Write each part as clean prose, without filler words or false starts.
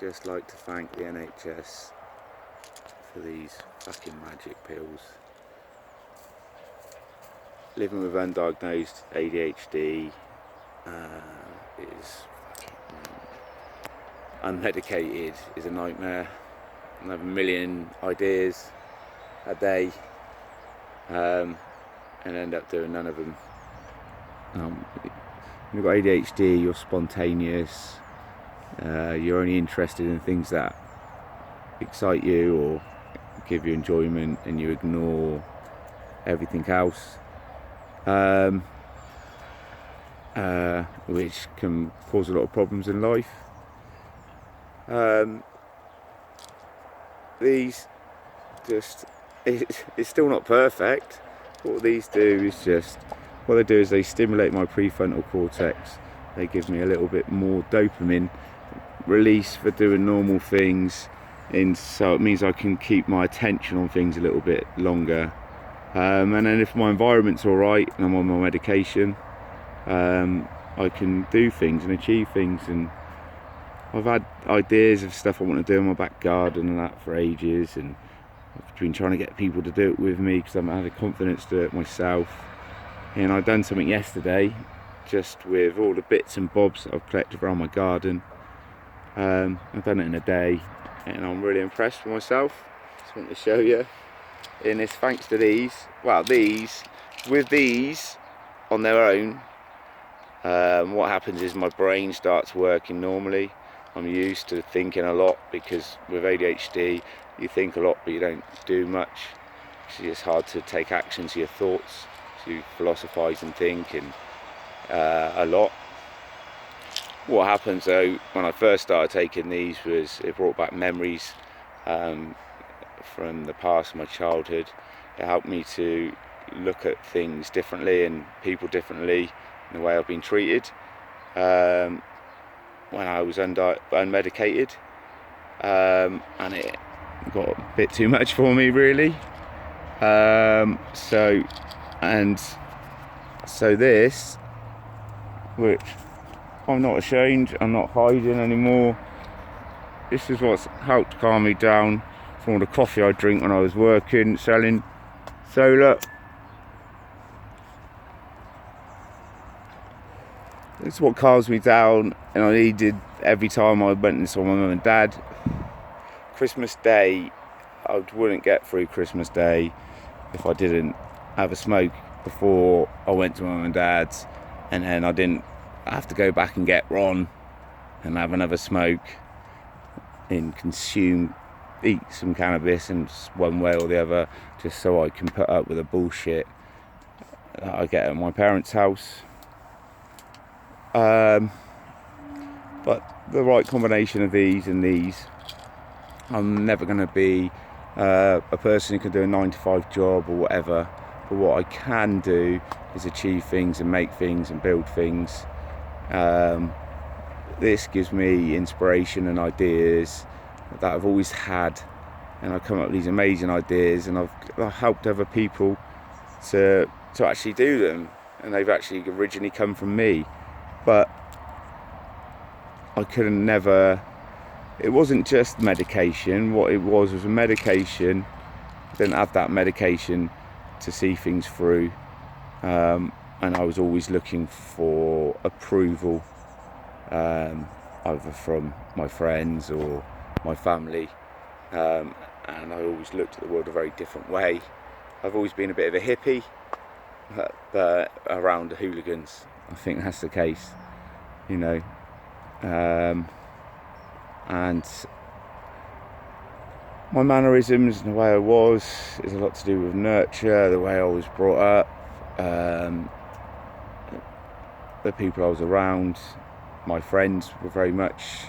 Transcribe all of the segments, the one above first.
just like to thank the NHS for these fucking magic pills. Living with undiagnosed ADHD is fucking unmedicated is a nightmare. I have a million ideas a day and end up doing none of them. When you've got ADHD, you're spontaneous. You're only interested in things that excite you or give you enjoyment, and you ignore everything else, which can cause a lot of problems in life. These just, it's still not perfect. What these do is they stimulate my prefrontal cortex. They give me a little bit more dopamine release for doing normal things, so it means I can keep my attention on things a little bit longer. And then if my environment's alright and I'm on my medication, I can do things and achieve things. And I've had ideas of stuff I want to do in my back garden and that for ages, and I've been trying to get people to do it with me because I haven't had the confidence to do it myself. And I've done something yesterday just with all the bits and bobs that I've collected around my garden. I've done it in a day and I'm really impressed with myself. Just want to show you. And it's thanks to these on their own, what happens is my brain starts working normally. I'm used to thinking a lot because with ADHD you think a lot but you don't do much. It's hard to take action to your thoughts, so you philosophise and think a lot. What happens though when I first started taking these was it brought back memories from the past, my childhood. It helped me to look at things differently and people differently in the way I've been treated when I was unmedicated, and it got a bit too much for me really. So this, which I'm not ashamed, I'm not hiding anymore. This is what's helped calm me down from all the coffee I drink when I was working, selling. So look, this is what calms me down, and I needed every time I went and saw my mum and dad. Christmas Day, I wouldn't get through Christmas Day if I didn't have a smoke before I went to my mum and dad's, and then I didn't have to go back and get Ron and have another smoke and eat some cannabis in one way or the other, just so I can put up with the bullshit that I get at my parents' house. But the right combination of these and these, I'm never going to be a person who can do a 9-to-5 job or whatever, but what I can do is achieve things and make things and build things. This gives me inspiration and ideas that I've always had, and I come up with these amazing ideas, and I've helped other people to actually do them, and they've actually originally come from me. But I couldn't never, it wasn't just medication. What it was a medication. I didn't have that medication to see things through, and I was always looking for approval, either from my friends or my family, and I always looked at the world a very different way. I've always been a bit of a hippie, but around the hooligans. I think that's the case, you know, and my mannerisms and the way I was is a lot to do with nurture, the way I was brought up, the people I was around. My friends were very much,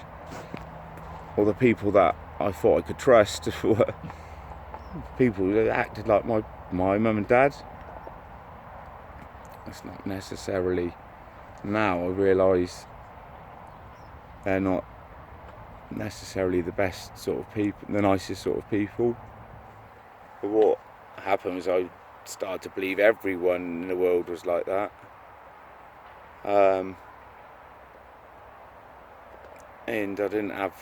or the people that I thought I could trust were people that acted like my mum and dad. That's not necessarily, now I realise they're not necessarily the best sort of people, the nicest sort of people. But what happened was I started to believe everyone in the world was like that. And I didn't have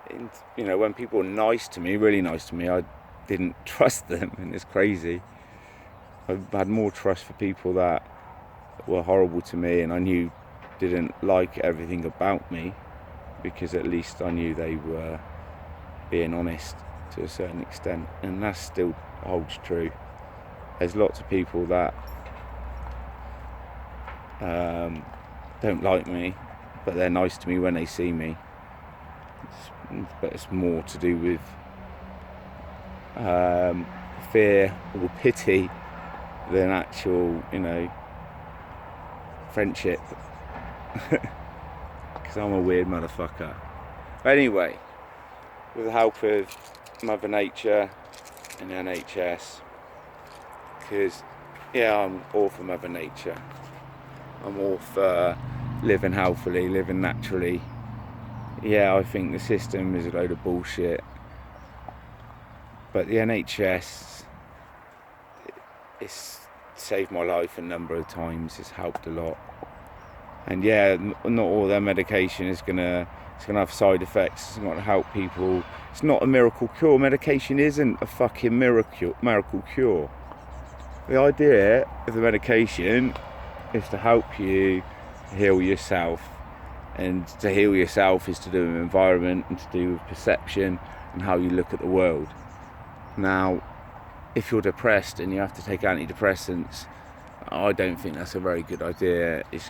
And, you know, when people were nice to me, really nice to me, I didn't trust them, and it's crazy. I had more trust for people that were horrible to me and I knew didn't like everything about me, because at least I knew they were being honest to a certain extent, and that still holds true. There's lots of people that don't like me, but they're nice to me when they see me. But it's more to do with fear or pity than actual, you know, friendship. Because I'm a weird motherfucker. But anyway, with the help of Mother Nature and NHS, because I'm all for Mother Nature. I'm all for living healthily, living naturally. I think the system is a load of bullshit, but the NHS, it's saved my life a number of times. It's helped a lot, and not all their medication is gonna have side effects. It's not gonna help people. It's not a miracle cure. Medication isn't a fucking miracle cure. The idea of the medication is to help you heal yourself, and to heal yourself is to do with environment and to do with perception and how you look at the world. Now, if you're depressed and you have to take antidepressants, I don't think that's a very good idea. It's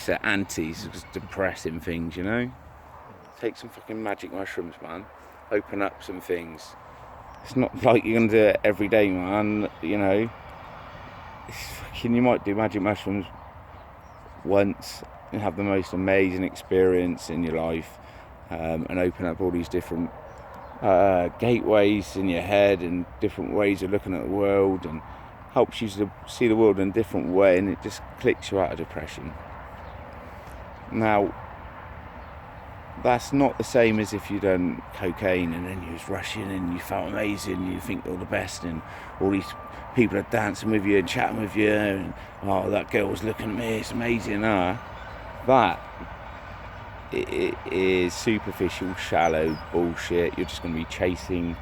the antis, it's depressing things, you know? Take some fucking magic mushrooms, man. Open up some things. It's not like you're gonna do it every day, man, you know? You might do magic mushrooms once and have the most amazing experience in your life, and open up all these different gateways in your head and different ways of looking at the world, and helps you to see the world in a different way, and it just clicks you out of depression. Now, that's not the same as if you'd done cocaine and then you was rushing and you felt amazing and you think you're the best and all these people are dancing with you and chatting with you and that girl was looking at me, it's amazing. That it is superficial, shallow bullshit. You're just going to be chasing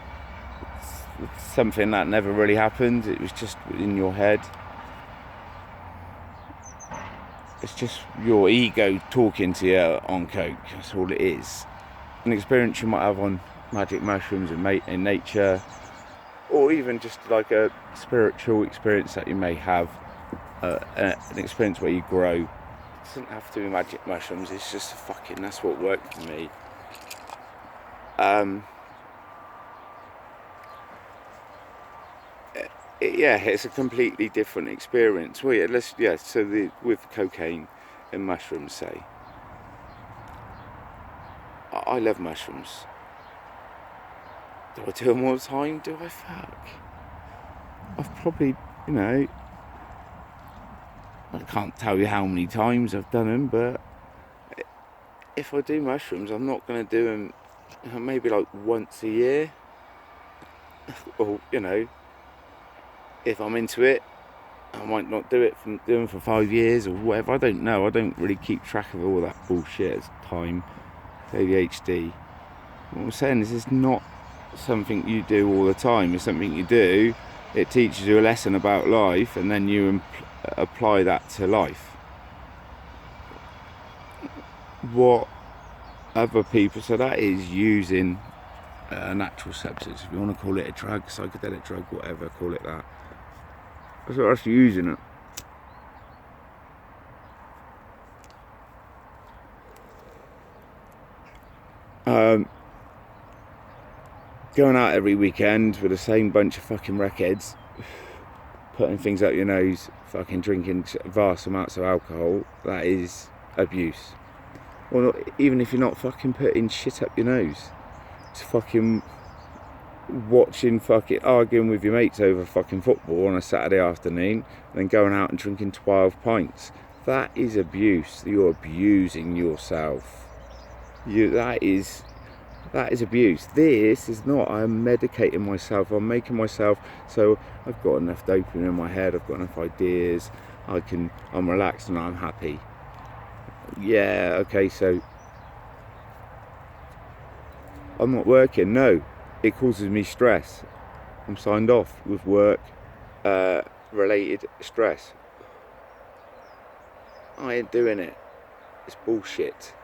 something that never really happened. It was just in your head. It's just your ego talking to you on coke. That's all it is. An experience you might have on magic mushrooms and in nature, or even just like a spiritual experience that you may have, an experience where you grow. It doesn't have to be magic mushrooms. It's just that's what worked for me. It's a completely different experience. With cocaine and mushrooms, say, I love mushrooms. Do I do them all the time? Do I? Fuck. I've probably, I can't tell you how many times I've done them, but if I do mushrooms, I'm not going to do them maybe like once a year, or if I'm into it, I might not do them for 5 years or whatever. I don't know. I don't really keep track of all that bullshit as time. ADHD. What I'm saying is, it's not something you do all the time. It's something you do. It teaches you a lesson about life, and then you apply that to life. What other people, so that is using a natural substance. If you want to call it a drug, psychedelic drug, whatever, call it that. So that's using it. Going out every weekend with the same bunch of fucking wreckheads, putting things up your nose, fucking drinking vast amounts of alcohol, that is abuse. Or not, even if you're not fucking putting shit up your nose, it's fucking watching, fucking arguing with your mates over fucking football on a Saturday afternoon, and then going out and drinking 12 pints. That is abuse. You're abusing yourself. That is abuse. This is not. I'm medicating myself. I'm making myself so I've got enough dopamine in my head. I've got enough ideas. I'm relaxed and I'm happy. Yeah. Okay. So I'm not working. No, it causes me stress. I'm signed off with work related stress. I ain't doing it. It's bullshit.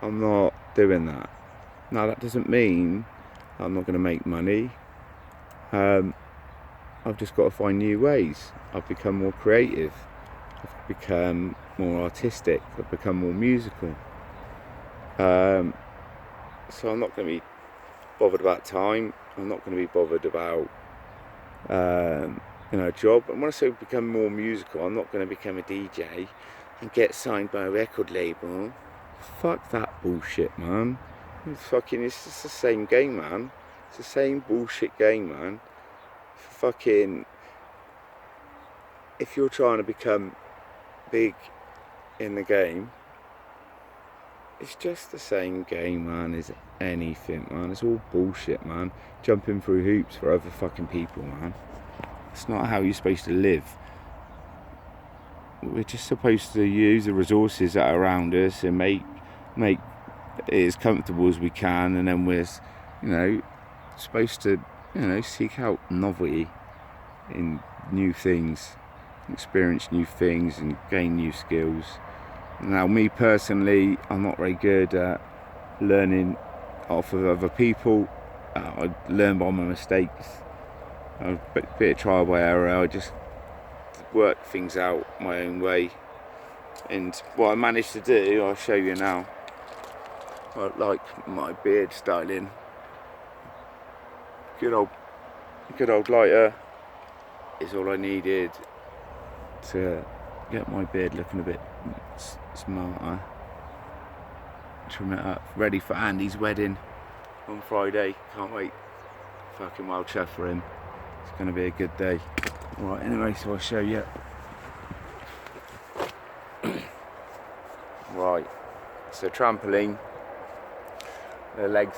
I'm not doing that. Now that doesn't mean I'm not going to make money. I've just got to find new ways. I've become more creative. I've become more artistic. I've become more musical. So I'm not going to be bothered about time. I'm not going to be bothered about a job. And when I say become more musical, I'm not going to become a DJ and get signed by a record label. Fuck that bullshit, man. It's just the same game, man. It's the same bullshit game, man. If you're trying to become big in the game, it's just the same game, man, as anything, man. It's all bullshit, man. Jumping through hoops for other fucking people, man. It's not how you're supposed to live. We're just supposed to use the resources that are around us and make it as comfortable as we can, and then we're, supposed to, seek out novelty in new things, experience new things and gain new skills. Now, me personally, I'm not very good at learning off of other people. I learn by my mistakes. A bit of trial by error. I just work things out my own way. And what I managed to do, I'll show you now. I like my beard styling. Good old lighter is all I needed to get my beard looking a bit smarter. Trim it up, ready for Andy's wedding on Friday. Can't wait. Fucking well chuffed for him. It's going to be a good day. Right, anyway, so I'll show you. Right, so trampoline. The legs,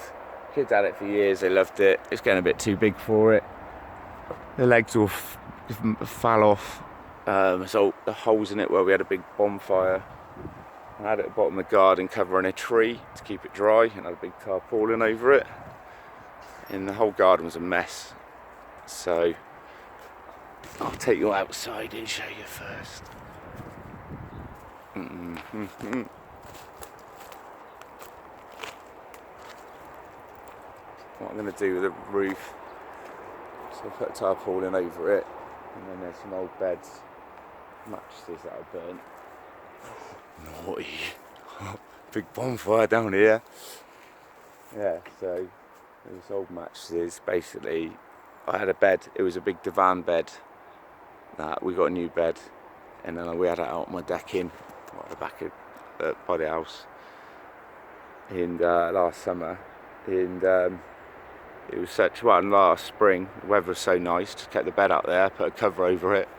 kids had it for years, they loved it. It's getting a bit too big for it. The legs all fell off. So the holes in it where we had a big bonfire. I had it at the bottom of the garden covering a tree to keep it dry, and had a big tarpaulin over it. And the whole garden was a mess. So I'll take you outside and show you first. What I'm going to do with the roof, so I put a tarpaulin over it, and then there's some old beds, mattresses that I burnt. Naughty. Big bonfire down here. Yeah, so those old mattresses, basically, I had a bed, it was a big divan bed, that we got a new bed, and then we had it out on my decking, at the back of, by the house, in last summer, and it was such fun last spring. The weather was so nice, just kept the bed out there, put a cover over it,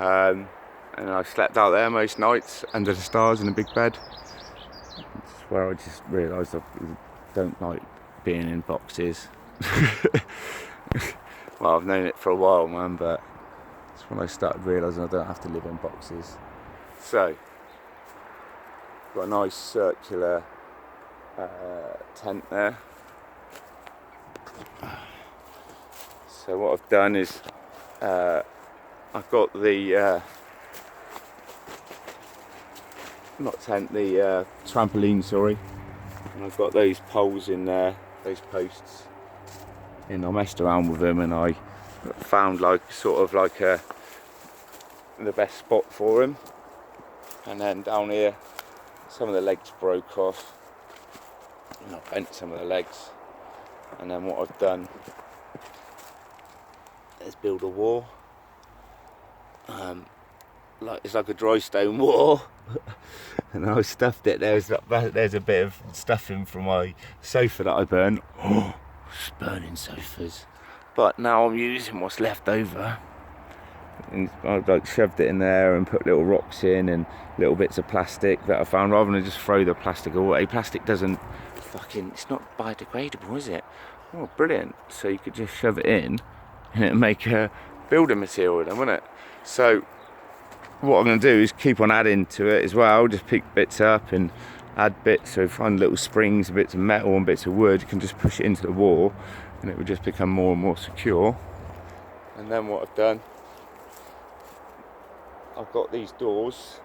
and I slept out there most nights under the stars in a big bed. It's where I just realised I don't like being in boxes. Well, I've known it for a while, man, but it's when I started realising I don't have to live in boxes. So, got a nice circular tent there. So what I've done is I've got the trampoline, sorry, and I've got those poles in there, those posts, and I messed around with them, and I found the best spot for them. And then down here, some of the legs broke off, and I bent some of the legs. And then what I've done is build a wall. It's like a dry stone wall. And I stuffed it. There's a bit of stuffing from my sofa that I burnt. Oh, burning sofas. But now I'm using what's left over. And I've shoved it in there and put little rocks in and little bits of plastic that I found, rather than just throw the plastic away. Plastic doesn't it's not biodegradable, is it? Oh, brilliant. So you could just shove it in and it'll make a building material then, wouldn't it? So what I'm going to do is keep on adding to it as well, just pick bits up and add bits of find little springs, bits of metal and bits of wood. You can just push it into the wall and it would just become more and more secure. And then what I've done, I've got these doors.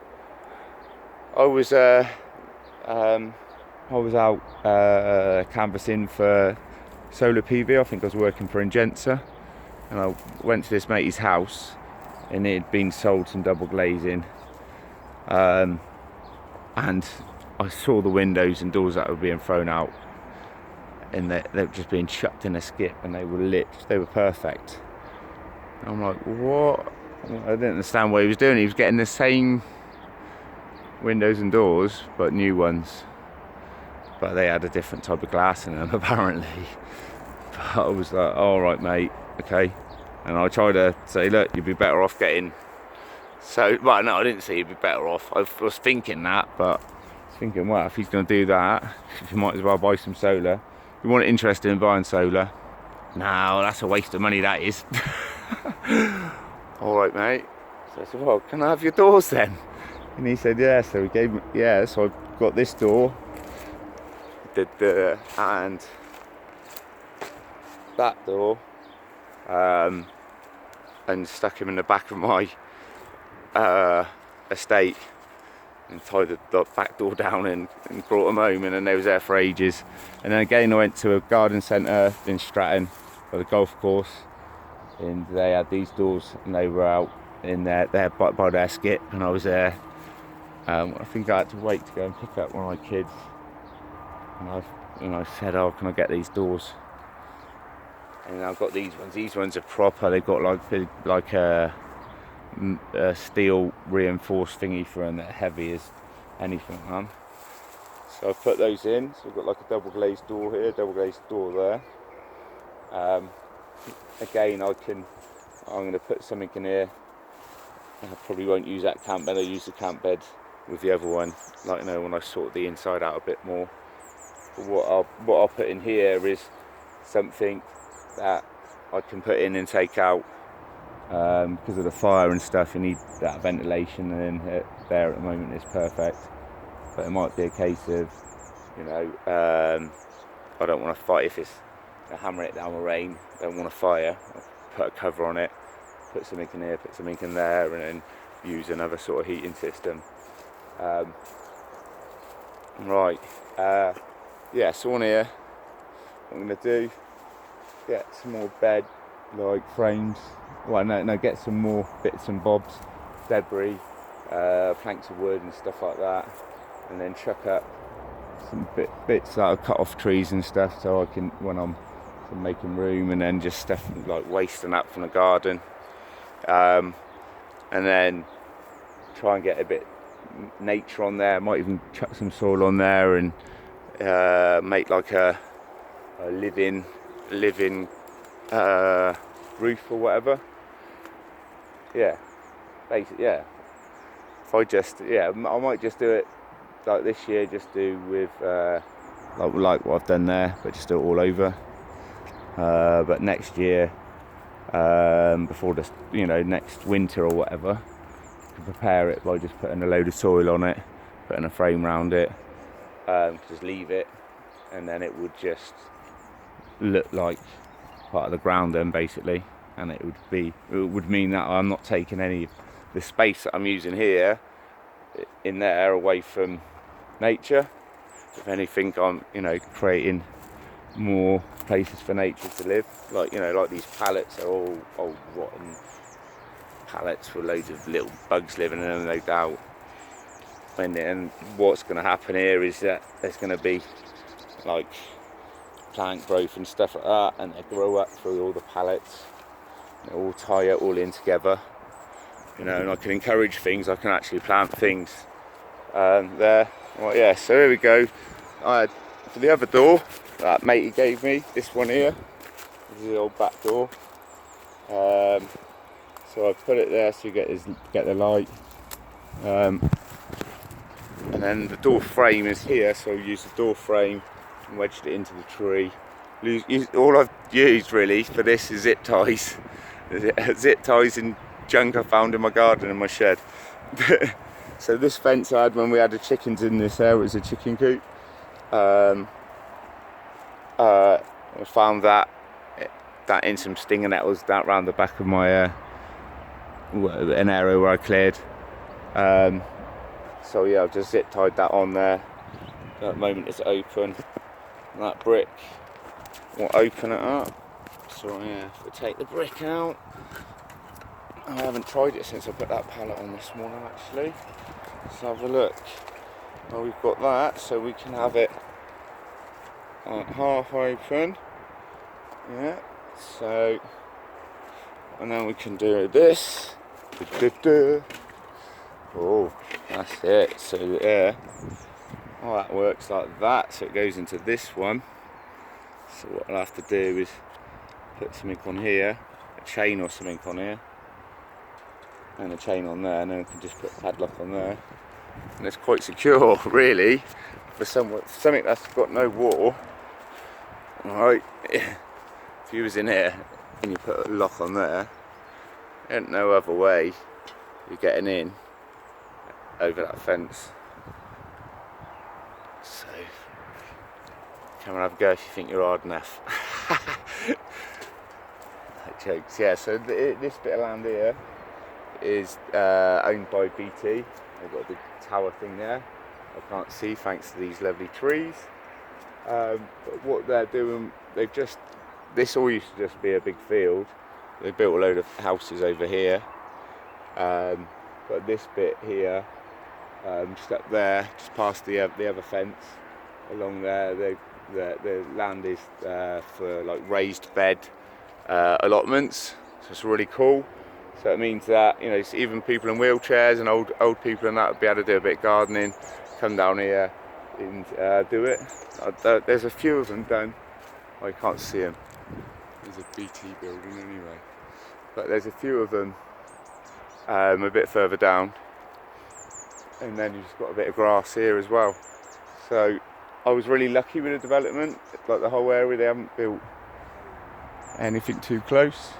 I was out canvassing for solar PV. I think I was working for Ingenza, and I went to this mate's house and it had been sold some double glazing, and I saw the windows and doors that were being thrown out, and they were just being chucked in a skip, and they were lit. They were perfect. And I'm like, what? I didn't understand what he was doing. He was getting the same windows and doors, but new ones. But they had a different type of glass in them, apparently. But I was like, all right, mate, okay. And I tried to say, look, you'd be better off getting. Well, no, I didn't say you'd be better off. I was thinking that, but I was thinking, well, if he's going to do that, you might as well buy some solar. You weren't interested in buying solar? No, that's a waste of money, that is. All right, mate. So I said, well, can I have your doors then? And he said, yeah. So he gave me, yeah. So I got this door, and that door, and stuck him in the back of my estate, and tied the back door down and brought him home, and then they was there for ages. And then again I went to a garden centre in Stratton, by the golf course, and they had these doors, and they were out in there by their skip, and I was there. I think I had to wait to go and pick up one of my kids, and I said, oh, can I get these doors? And I've got these ones. These ones are proper. They've got like a steel reinforced thingy for them. They're heavy as anything, man. So I've put those in. So I've got like a double glazed door here, double glazed door there. Again, I'm going to put something in here. I probably won't use that camp bed. I'll use the camp bed with the other one, like, you know, when I sort the inside out a bit more. But what I'll put in here is something that I can put in and take out, because of the fire and stuff. You need that ventilation, and there at the moment is perfect. But it might be a case of, you know, I don't want to fight if it's hammer it down with rain. Don't want to fire. I'll put a cover on it, put something in here, put something in there, and then use another sort of heating system. Right. Yeah. So on here, what I'm going to do, get some more bed like frames. Well, no, get some more bits and bobs, debris, planks of wood and stuff like that, and then chuck up some bits that I've cut off trees and stuff, so I can, when I'm making room, and then just stuff like waste and that from the garden, and then try and get a bit nature on there. Might even chuck some soil on there and make like a living roof or whatever. Yeah, basically, yeah. If I just, I might just do it like this year, just do with like what I've done there, but just do it all over. But next year, before the, you know, next winter or whatever, to prepare it by just putting a load of soil on it, putting a frame around it, just leave it, and then it would just look like part of the ground then, basically. And it would mean that I'm not taking any of the space that I'm using here in there away from nature. If anything, I'm, you know, creating more places for nature to live. Like, you know, like these pallets are all old rotten pallets with loads of little bugs living in them, no doubt. And what's going to happen here is that there's going to be like plant growth and stuff like that, and they grow up through all the pallets. They all tie it all in together, you know, and I can encourage things. I can actually plant things there. Well, yeah, so here we go. I had, for the other door that matey gave me, this one here, this is the old back door. So I put it there so you get the light. And then the door frame is here, so I used the door frame and wedged it into the tree. All I've used really for this is zip ties. Zip ties and junk I found in my garden and my shed. So this fence I had when we had the chickens in this area was a chicken coop. I found that in some stinger nettles down around the back of my an area where I cleared. So yeah, I've just zip tied that on there. At the moment it's open. That brick will open it up. So yeah, if we take the brick out, I haven't tried it since I put that pallet on this morning actually. Let's have a look. Well, we've got that, so we can have it half open. Yeah, so, and then we can do this. Oh, that's it. So yeah, oh, that works like that. So it goes into this one. So what I'll have to do is put something on here, a chain or something on here, and a chain on there, and then we can just put a padlock on there. And it's quite secure, really, for something that's got no wall. Alright, if you was in here and you put a lock on there, there ain't no other way you're getting in over that fence. So, come and have a go if you think you're hard enough. Jokes, yeah. So this bit of land here is owned by BT. They've got the tower thing there. I can't see thanks to these lovely trees. But what they're doing, this all used to just be a big field. They built a load of houses over here. But this bit here, just up there, just past the other fence, along there, the land is for like raised bed allotments. So it's really cool. So it means that, you know, even people in wheelchairs and old people and that would be able to do a bit of gardening, come down here and do it. There's a few of them down. I can't see them. There's a BT building anyway. But there's a few of them a bit further down. And then you've just got a bit of grass here as well. So I was really lucky with the development. Like the whole area, they haven't built anything too close.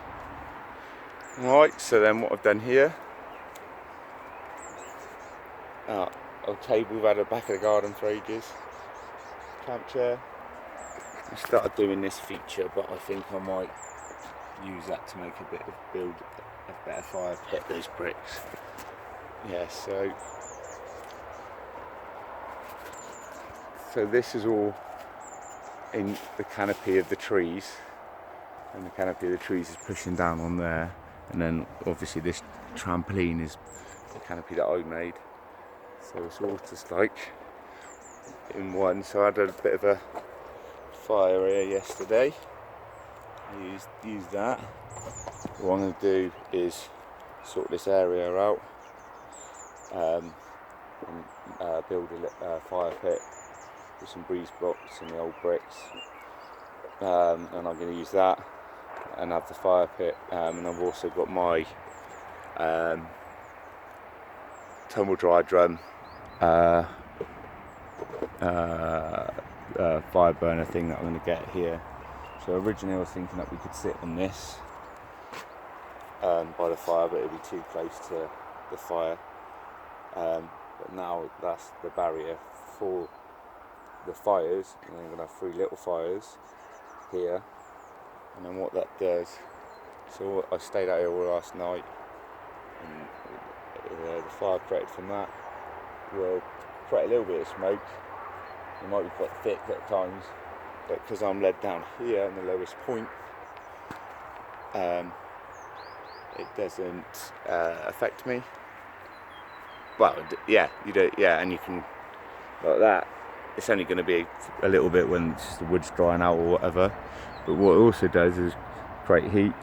Right, so then what I've done here, a table we've had at the back of the garden for ages, camp chair. I started doing this feature, but I think I might use that to make build a better fire pit, those bricks. Yeah, so this is all in the canopy of the trees, and the canopy of the trees is pushing down on there. And then obviously this trampoline is the canopy that I made. So it's all just like in one. So I had a bit of a fire here yesterday. I used that. What I'm going to do is sort this area out and build a fire pit with some breeze blocks and the old bricks. And I'm going to use that and have the fire pit, and I've also got my tumble dry drum fire burner thing that I'm going to get here. So originally I was thinking that we could sit on this by the fire, but it would be too close to the fire. But now that's the barrier for the fires, and I'm going to have 3 little fires here. And then what that does, so I stayed out here all last night, and the fire created from that will create a little bit of smoke. It might be quite thick at times, but because I'm led down here in the lowest point, it doesn't affect me. Well, yeah, you do, yeah, and you can, like that, it's only going to be a little bit when the wood's drying out or whatever. But what it also does is create heat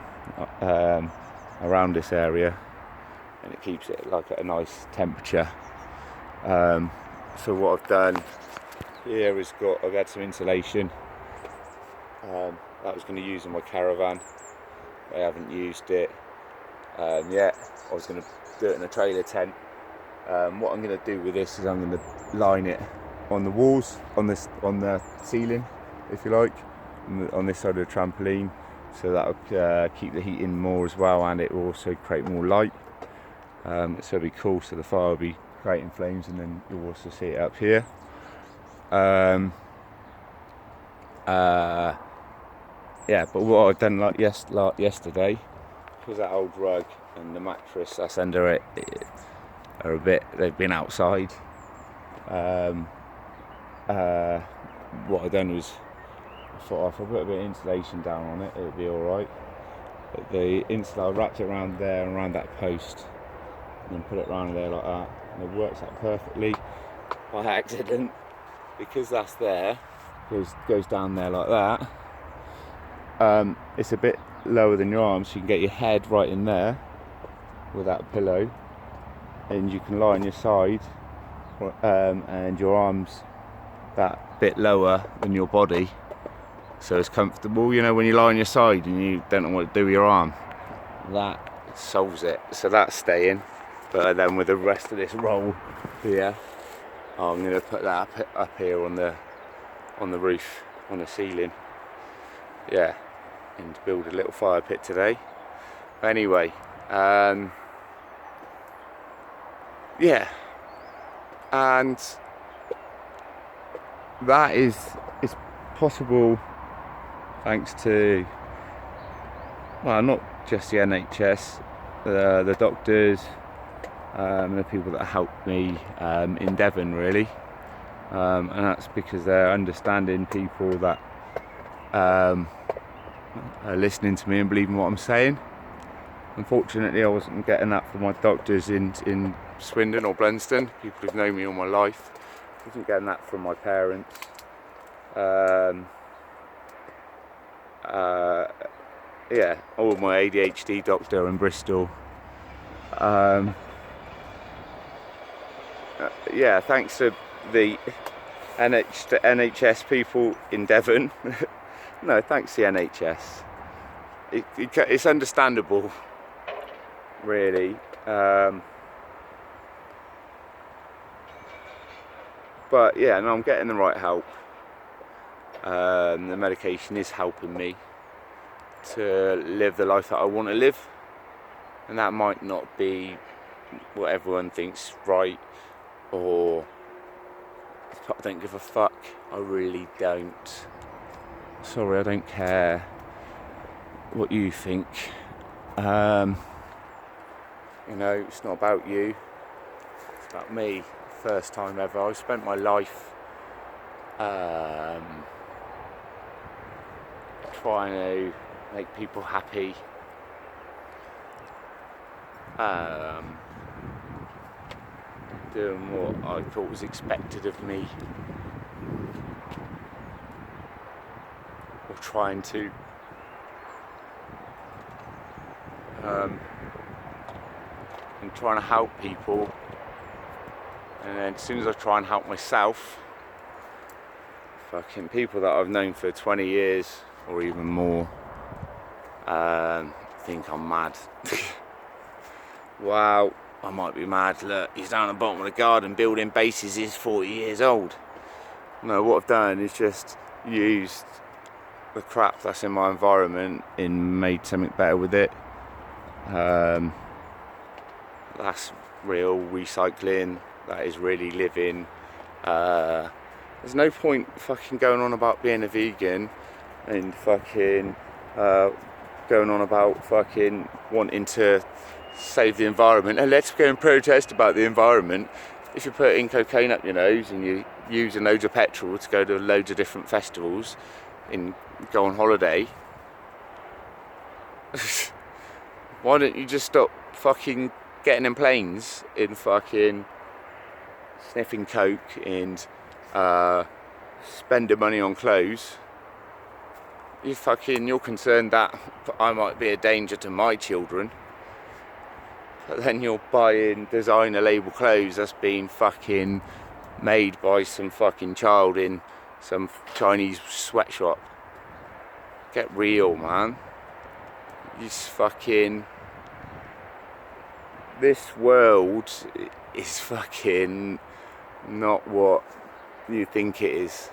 around this area, and it keeps it like at a nice temperature. So what I've done here is I've had some insulation that I was going to use in my caravan. I haven't used it yet. I was going to do it in a trailer tent. What I'm going to do with this is I'm going to line it on the walls, on the ceiling, if you like, on this side of the trampoline, so that will keep the heat in more as well, and it will also create more light. So it'll be cool. So the fire will be creating flames, and then you'll also see it up here. Yeah, but what I've done like yesterday was that old rug and the mattress that's under it are a bit, they've been outside. What I've done was I thought if I put a bit of insulation down on it, it'd be alright. But the insulation, I wrapped it around there and around that post, and then put it around there like that, and it works out perfectly by accident, because that's there, goes down there like that. It's a bit lower than your arms, so you can get your head right in there with that pillow, and you can lie on your side, and your arms that bit lower than your body, so it's comfortable. You know, when you lie on your side and you don't know what to do with your arm, that solves it. So that's staying. But then with the rest of this roll here, I'm going to put that up here on the roof, on the ceiling. Yeah, and build a little fire pit today. Anyway, yeah, and that is possible thanks to, well, not just the NHS, the doctors, the people that helped me in Devon, really, and that's because they're understanding people that are listening to me and believing what I'm saying. Unfortunately, I wasn't getting that from my doctors in Swindon or Blunston, people who've known me all my life. I wasn't getting that from my parents. Yeah, or my ADHD doctor in Bristol. Yeah, thanks to the NHS people in Devon. No, thanks to the NHS. It's understandable, really. But yeah, no, I'm getting the right help. The medication is helping me to live the life that I want to live, and that might not be what everyone thinks right, or I don't give a fuck. I really don't. Sorry, I don't care what you think. You know, it's not about you, it's about me. First time ever. I've spent my life trying to make people happy, doing what I thought was expected of me, or trying to and trying to help people. And then as soon as I try and help myself, fucking people that I've known for 20 years or even more think I'm mad. Wow, I might be mad. Look, he's down at the bottom of the garden building bases, he's 40 years old. No, what I've done is just used the crap that's in my environment and made something better with it. That's real recycling. That is really living. There's no point fucking going on about being a vegan and fucking going on about fucking wanting to save the environment, and let's go and protest about the environment if you're putting cocaine up your nose and you're using loads of petrol to go to loads of different festivals and go on holiday. Why don't you just stop fucking getting in planes and fucking sniffing coke and spending money on clothes? You're concerned that I might be a danger to my children, but then you're buying designer label clothes that's been fucking made by some fucking child in some Chinese sweatshop. Get real, man. This world is fucking not what you think it is.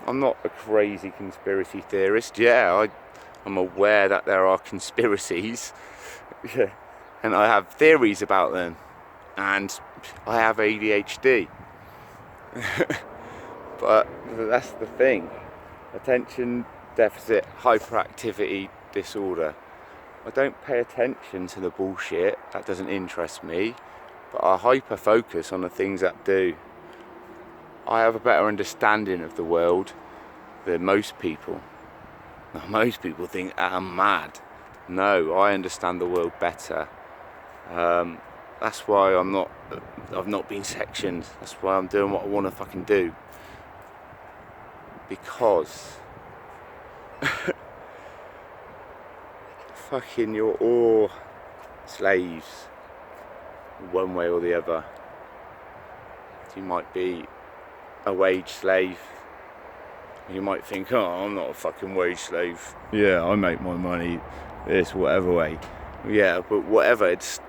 I'm not a crazy conspiracy theorist. Yeah, I'm aware that there are conspiracies. Yeah. And I have theories about them. and I have ADHD. But that's the thing. Attention deficit hyperactivity disorder. I don't pay attention to the bullshit that doesn't interest me, but I hyper focus on the things that do. I have a better understanding of the world than most people. Now, most people think I'm mad. No, I understand the world better. That's why I've not been sectioned. That's why I'm doing what I want to fucking do. Because fucking you're all slaves, one way or the other. You might be a wage slave. You might think, oh, I'm not a fucking wage slave. Yeah, I make my money this whatever way. Yeah, but whatever. It's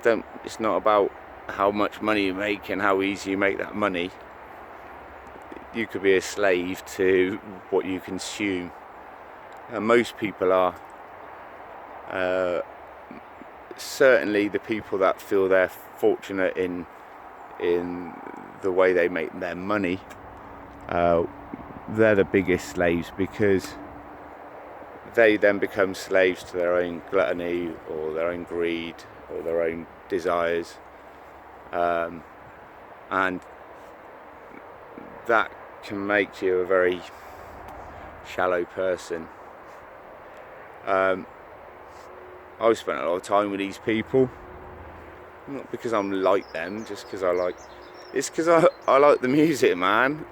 not about how much money you make and how easy you make that money. You could be a slave to what you consume. And most people are. Certainly the people that feel they're fortunate in the way they make their money, they're the biggest slaves, because they then become slaves to their own gluttony or their own greed or their own desires, and that can make you a very shallow person. I've spent a lot of time with these people, not because I'm like them, just because it's because I like the music, man.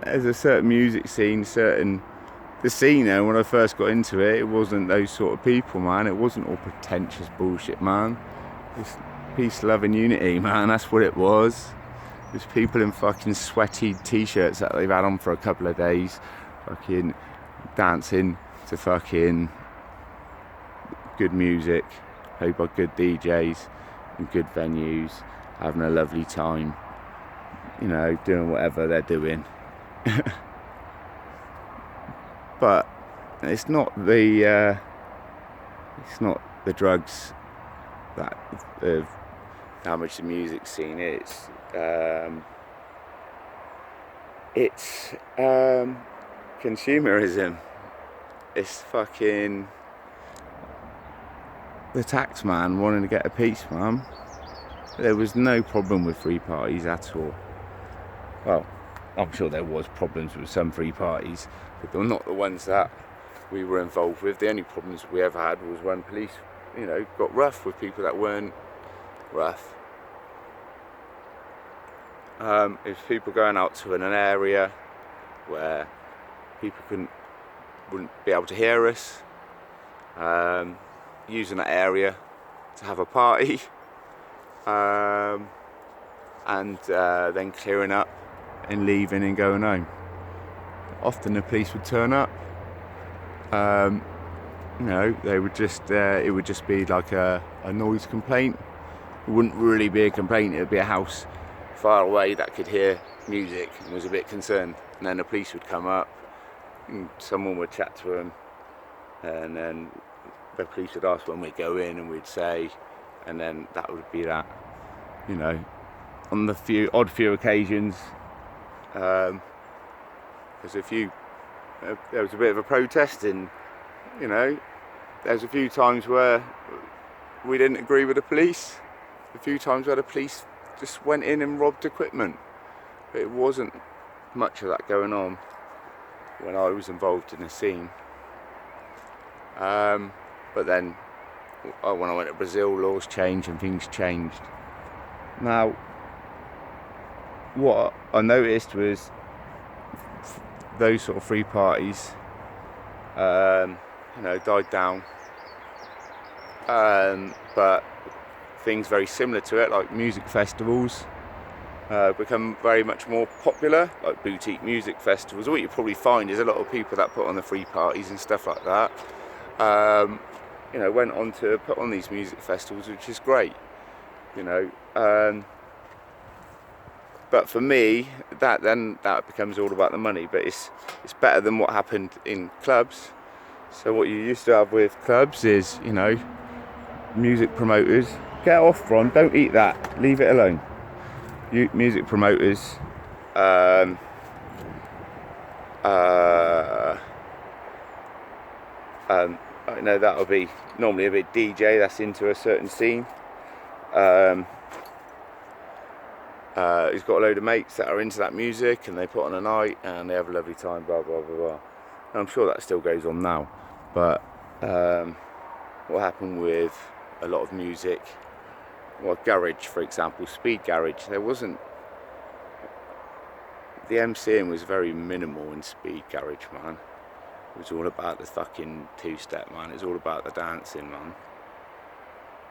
There's a certain music scene, the scene there, when I first got into it, it wasn't those sort of people, man. It wasn't all pretentious bullshit, man. It's peace, love and unity, man. That's what it was. There's people in fucking sweaty t-shirts that they've had on for a couple of days, fucking dancing to fucking good music, played by good DJs in good venues, having a lovely time, you know, doing whatever they're doing. But it's not the drugs that damage the music scene. It's consumerism. It's fucking the tax man wanting to get a piece, man. There was no problem with free parties at all. Well, I'm sure there was problems with some free parties, but they're not the ones that we were involved with. The only problems we ever had was when police, you know, got rough with people that weren't rough. If people going out to an area where people wouldn't be able to hear us, using that area to have a party, and then clearing up and leaving and going home. Often the police would turn up. You know, they would just it would just be like a noise complaint. It wouldn't really be a complaint. It would be a house far away that could hear music and was a bit concerned. And then the police would come up, and someone would chat to them, and then the police would ask when we'd go in, and we'd say, and then that would be that. You know, on the odd few occasions, there was a bit of a protest, and you know, there's a few times where we didn't agree with the police, a few times where the police just went in and robbed equipment, but it wasn't much of that going on when I was involved in the scene. But then when I went to Brazil, laws changed and things changed. Now, what I noticed was those sort of free parties, you know, died down. But things very similar to it, like music festivals, become very much more popular, like boutique music festivals. What you probably find is a lot of people that put on the free parties and stuff like that, you know, went on to put on these music festivals, which is great, you know. But for me, that becomes all about the money. But it's better than what happened in clubs. So what you used to have with clubs is, you know, music promoters, get off from, don't eat that, leave it alone. Music promoters, I know that'll be normally a big DJ that's into a certain scene. He's got a load of mates that are into that music, and they put on a night and they have a lovely time, blah blah blah blah. And I'm sure that still goes on now, but what happened with a lot of music, well, garage for example, speed garage, there wasn't, the MCing was very minimal in speed garage, man. It was all about the fucking two-step, man. It was all about the dancing, man,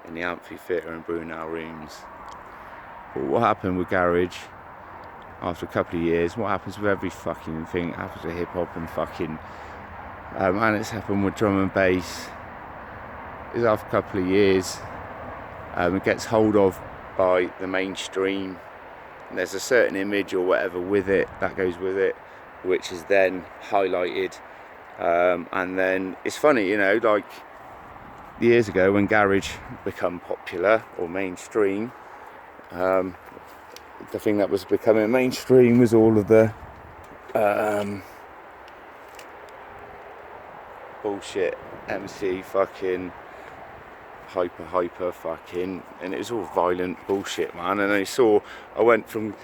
in the amphitheatre and Brunel rooms. But what happened with garage after a couple of years, what happens with every fucking thing, it happens with hip-hop and fucking and it's happened with drum and bass, is after a couple of years it gets hold of by the mainstream, and there's a certain image or whatever with it that goes with it, which is then highlighted, and then it's funny, you know, like years ago when garage become popular or mainstream, the thing that was becoming mainstream was all of the bullshit MC fucking hyper fucking, and it was all violent bullshit, man. And I went from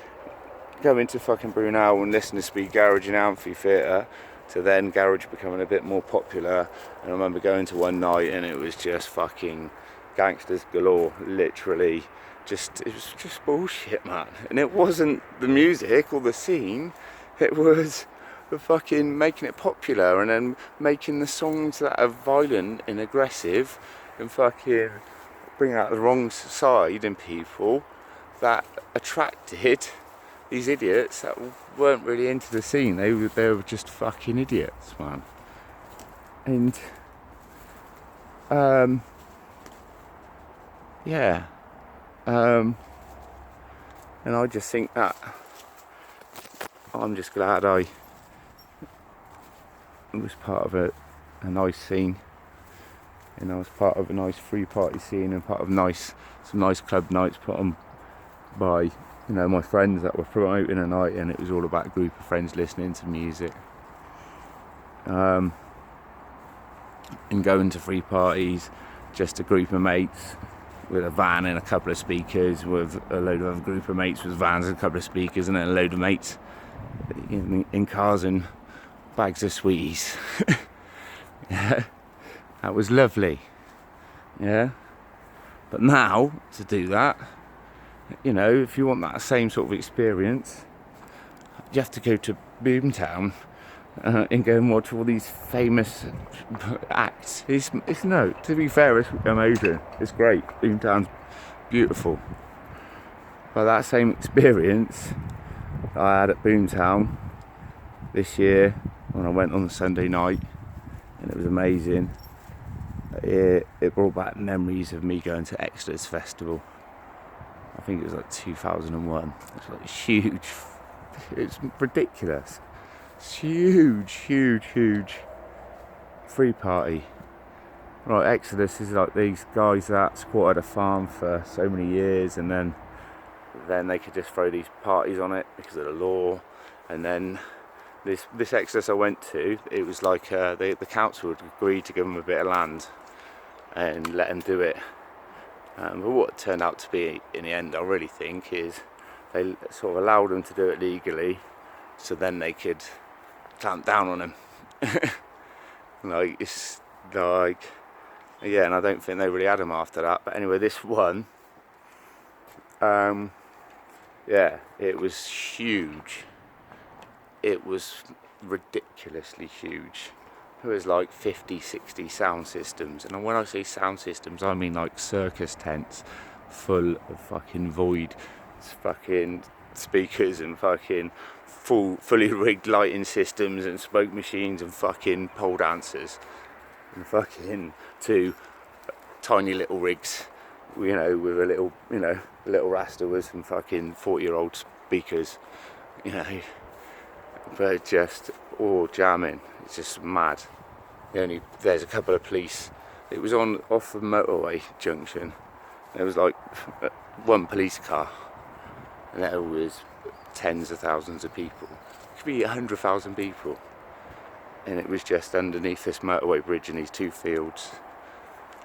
going to fucking Brunel and listening to speed garage in amphitheatre to then garage becoming a bit more popular. And I remember going to one night and it was just fucking gangsters galore, literally. It was just bullshit, man. And it wasn't the music or the scene, it was the fucking making it popular and then making the songs that are violent and aggressive and fucking bring out the wrong side in people that attracted these idiots that weren't really into the scene. They were just fucking idiots, man. And yeah. And I just think that I'm just glad I was part of a nice scene, and I was part of a nice free party scene and part of some nice club nights put on by, you know, my friends that were promoting a night, and it was all about a group of friends listening to music, and going to free parties, just a group of mates with a van and a couple of speakers, with a load of other group of mates with vans and a couple of speakers, and then a load of mates in cars and bags of sweeties. Yeah, that was lovely. Yeah, but now to do that, you know, if you want that same sort of experience, you have to go to Boomtown and go and watch all these famous acts. It's no, to be fair, it's amazing. It's great. Boomtown's beautiful. But that same experience I had at Boomtown this year when I went on the Sunday night, and it was amazing. It brought back memories of me going to Exeter's Festival. I think it was like 2001. It's like huge. It's ridiculous. It's huge free party. Right, Exodus is like these guys that squatted a farm for so many years, and then they could just throw these parties on it because of the law. And then this Exodus I went to, it was like the council would agree to give them a bit of land and let them do it. But what it turned out to be in the end, I really think, is they sort of allowed them to do it legally, so then they could clamp down on them. Like, it's like, yeah, and I don't think they really had them after that. But anyway, this one, yeah, it was huge. It was ridiculously huge. It was like 50, 60 sound systems. And when I say sound systems, I mean like circus tents full of fucking void fucking speakers and fucking fully rigged lighting systems and smoke machines and fucking pole dancers and fucking two tiny little rigs, you know, with a little, you know, little raster with some fucking 40-year-old speakers, you know, but just all jamming. It's just mad. There's a couple of police It was on off the motorway junction. There was like one police car, and there was tens of thousands of people. It could be 100,000 people, and it was just underneath this motorway bridge in these two fields.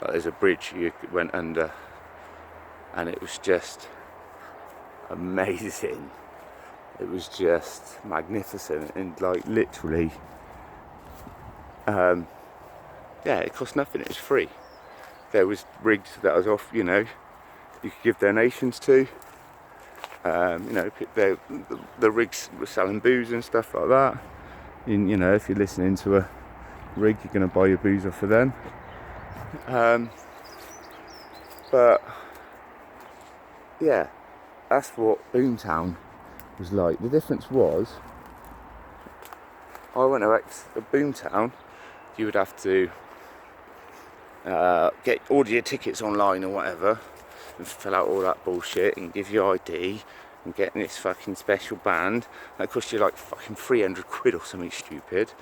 Like there's a bridge you went under, and it was just amazing. It was just magnificent, and like literally, yeah, it cost nothing. It was free. There was rigs that was off, you know, you could give donations to. You know, the rigs were selling booze and stuff like that. You know, if you're listening to a rig, you're going to buy your booze off of them. But yeah, that's what Boomtown was like. The difference was, I went to Boomtown, you would have to order your tickets online or whatever, and fill out all that bullshit and give your ID and get in this fucking special band that cost you like fucking 300 quid or something stupid,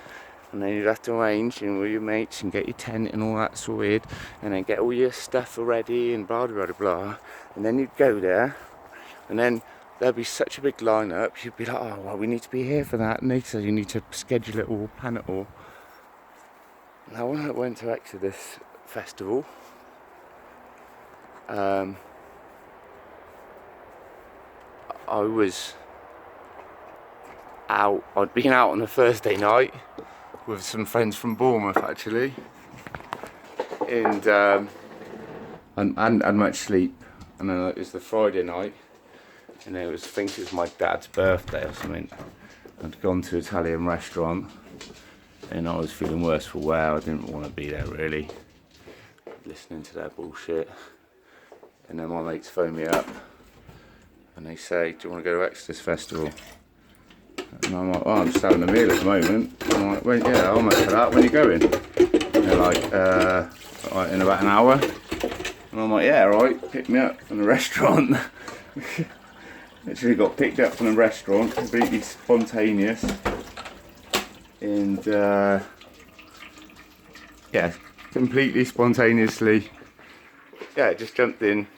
and then you'd have to arrange with your mates and get your tent and all that sorted, and then get all your stuff ready and blah blah blah blah, and then you'd go there, and then there'd be such a big lineup, you'd be like, oh well, we need to be here for that, and they say you need to schedule it all, plan it all. Now when I went to Exodus Festival, I was out. I'd been out on a Thursday night with some friends from Bournemouth actually, and had much sleep. And then it was the Friday night, and I think it was my dad's birthday or something. I'd gone to an Italian restaurant, and I was feeling worse for wear. I didn't want to be there really, listening to their bullshit. And then my mates phone me up, and they say, do you want to go to Exodus Festival? And I'm like, oh, I'm just having a meal at the moment. And I'm like, well, yeah, I'm up for that. When are you going? And they're like, in about an hour. And I'm like, yeah, alright, pick me up from the restaurant. Literally got picked up from the restaurant, completely spontaneous. And yeah, completely spontaneously, yeah, just jumped in.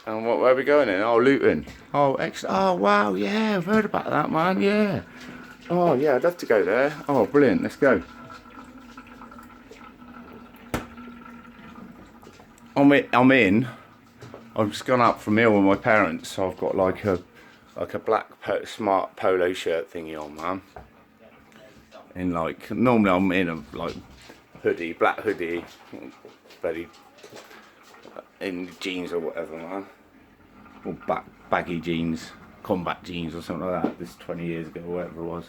And where are we going in? Oh, Luton. Oh, oh, wow, yeah, I've heard about that, man, yeah. Oh, yeah, I'd love to go there. Oh, brilliant, let's go. I'm in. I've just gone out for a meal with my parents, so I've got like a black smart polo shirt thingy on, man. And like, normally I'm in a like hoodie, black hoodie, very in jeans or whatever, man. Or baggy jeans, combat jeans or something like that. This 20 years ago or whatever it was.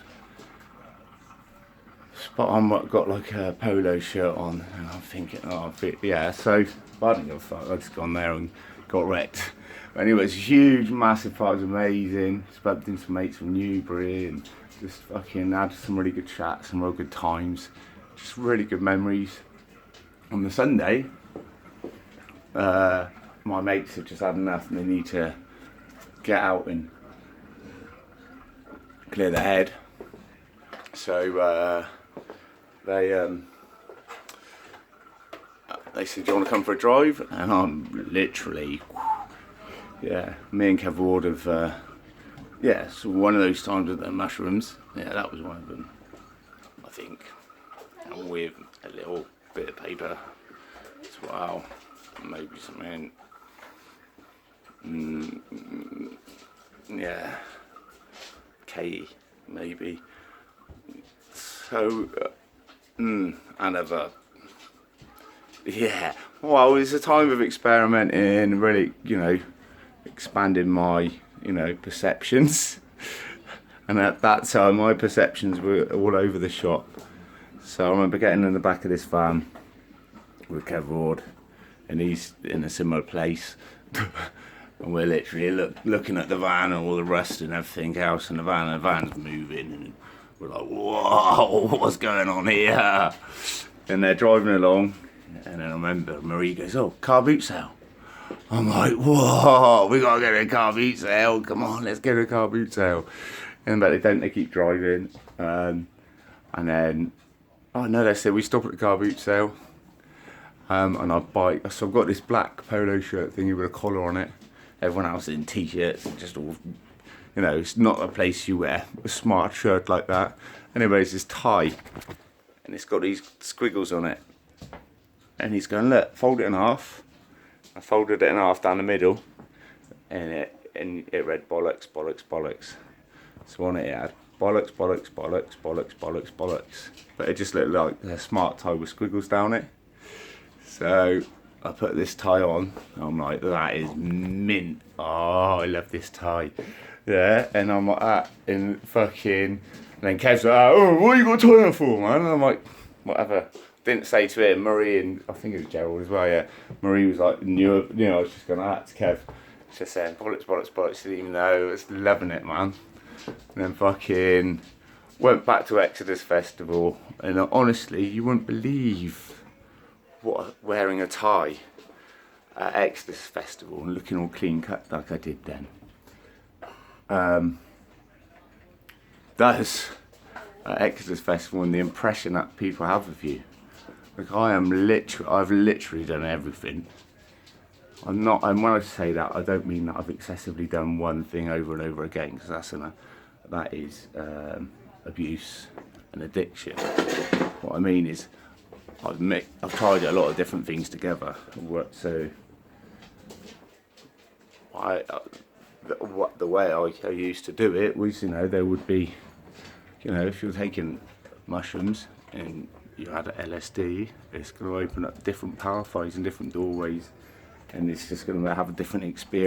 But I've got like a polo shirt on, and I'm thinking, oh, yeah. So I didn't give a fuck. I just gone there and got wrecked. But anyway, it's huge, massive part. It was amazing. Just bumped into some mates from Newbury and just fucking had some really good chats, some real good times. Just really good memories. On the Sunday, my mates have just had enough and they need to get out and clear their head. So they said, do you want to come for a drive? And I'm literally, yeah, me and Kev Ward have, yeah, so one of those times with the mushrooms, yeah, that was one of them, I think, and with a little bit of paper as well, maybe something, yeah, Katie, maybe, so, another, yeah, well, it was a time of experimenting, really, you know, expanding my, you know, perceptions. And at that time, my perceptions were all over the shop. So I remember getting in the back of this van with Kev Ward, and he's in a similar place. And we're literally looking at the van and all the rust and everything else in the van, and the van's moving, and we're like, whoa, what's going on here? And they're driving along. And then I remember Marie goes, oh, car boot sale. I'm like, whoa, we gotta get a car boot sale. Come on, let's get a car boot sale. And but they don't, they keep driving. And then, oh no, they said we stop at the car boot sale. And I buy, so I've got this black polo shirt thingy with a collar on it. Everyone else is in t-shirts and just all, you know, it's not a place you wear a smart shirt like that. Anyways, this tie, and it's got these squiggles on it. And he's going, look, fold it in half. I folded it in half down the middle, and it read bollocks, bollocks, bollocks. So on it had bollocks, bollocks, bollocks, bollocks, bollocks, bollocks. But it just looked like a smart tie with squiggles down it. So I put this tie on. I'm like, that is mint. Oh, I love this tie. Yeah, and I'm like that, and fucking. And then Kev's like, oh, what you got a tie on for, man? And I'm like, whatever. Didn't say to him, Marie, and I think it was Gerald as well, yeah. Marie was like, you know, I was just going to Kev. Just saying, bollocks, bollocks, bollocks. Didn't even know. I was loving it, man. And then fucking went back to Exodus Festival, and honestly, you wouldn't believe what wearing a tie at Exodus Festival and looking all clean cut like I did then. That's at Exodus Festival and the impression that people have of you. Like I've literally done everything. I'm not, and when I say that, I don't mean that I've excessively done one thing over and over again, because that is abuse and addiction. What I mean is, I've tried a lot of different things together. So, the way I used to do it was, you know, there would be, you know, if you're taking mushrooms and you had LSD, it's going to open up different pathways and different doorways, and it's just going to have a different experience.